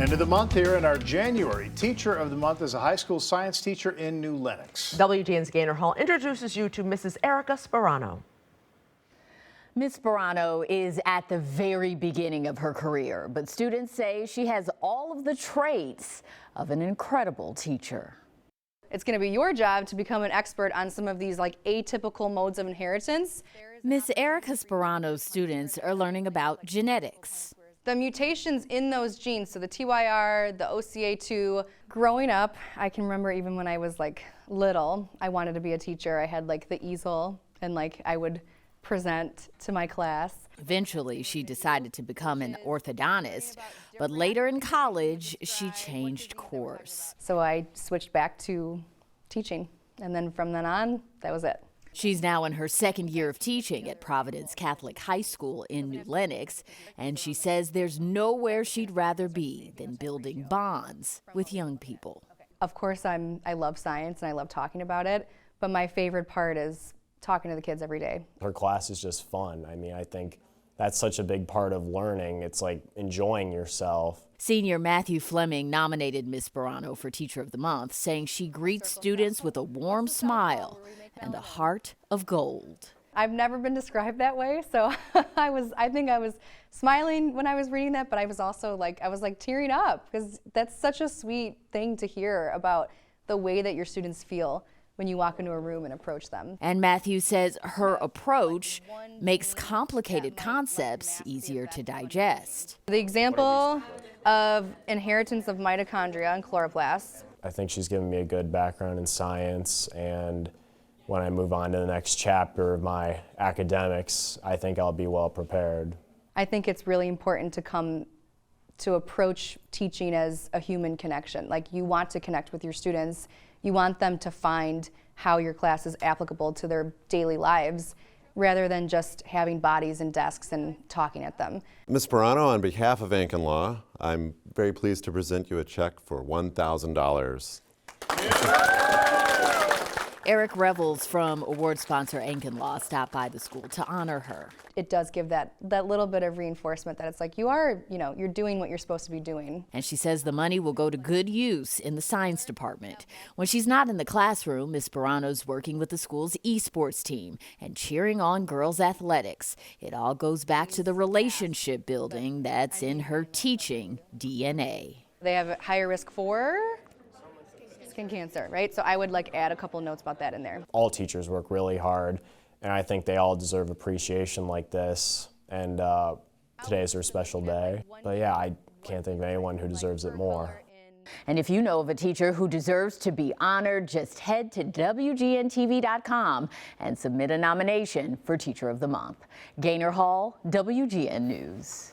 End of the month here in our January. Teacher of the Month is a high school science teacher in New Lenox. WGN's Gaynor Hall introduces you to Mrs. Erica Sparano. Miss Sparano is at the very beginning of her career, but students say she has all of the traits of an incredible teacher. It's going to be your job to become an expert on some of these atypical modes of inheritance. Miss Erica Sparano's students are learning about genetics. The mutations in those genes, so the TYR, the OCA2. Growing up, I can remember even when I was little, I wanted to be a teacher. I had the easel and I would present to my class. Eventually, she decided to become an orthodontist, but later in college, she changed course. So I switched back to teaching, and then from then on, that was it. She's now in her second year of teaching at Providence Catholic High School in New Lenox, and she says there's nowhere she'd rather be than building bonds with young people. Of course, I love science and I love talking about it, but my favorite part is talking to the kids every day. Her class is just fun. I mean, I think that's such a big part of learning. It's like enjoying yourself. Senior Matthew Fleming nominated Miss Sparano for Teacher of the Month, saying she greets students with a warm smile and a heart of gold. I've never been described that way, so I think I was smiling when I was reading that, but I was also tearing up, because that's such a sweet thing to hear about the way that your students feel when you walk into a room and approach them. And Matthew says her approach makes complicated concepts easier to digest. The example of inheritance of mitochondria and chloroplasts. I think she's given me a good background in science, and when I move on to the next chapter of my academics, I think I'll be well prepared. I think it's really important to approach teaching as a human connection. You want to connect with your students. You want them to find how your class is applicable to their daily lives, rather than just having bodies and desks and talking at them. Ms. Sparano, on behalf of Ankin Law, I'm very pleased to present you a check for $1,000. Eric Revels from award sponsor Ankin Law stopped by the school to honor her. It does give that little bit of reinforcement that it's you're doing what you're supposed to be doing. And she says the money will go to good use in the science department. When she's not in the classroom, Ms. Sparano's working with the school's esports team and cheering on girls' athletics. It all goes back to the relationship building that's in her teaching DNA. They have a higher risk for skin cancer, right? So I would add a couple notes about that in there. All teachers work really hard, and I think they all deserve appreciation like this, and today is their special day. But yeah, I can't think of anyone who deserves it more. And if you know of a teacher who deserves to be honored, just head to WGNTV.com and submit a nomination for Teacher of the Month. Gaynor Hall, WGN News.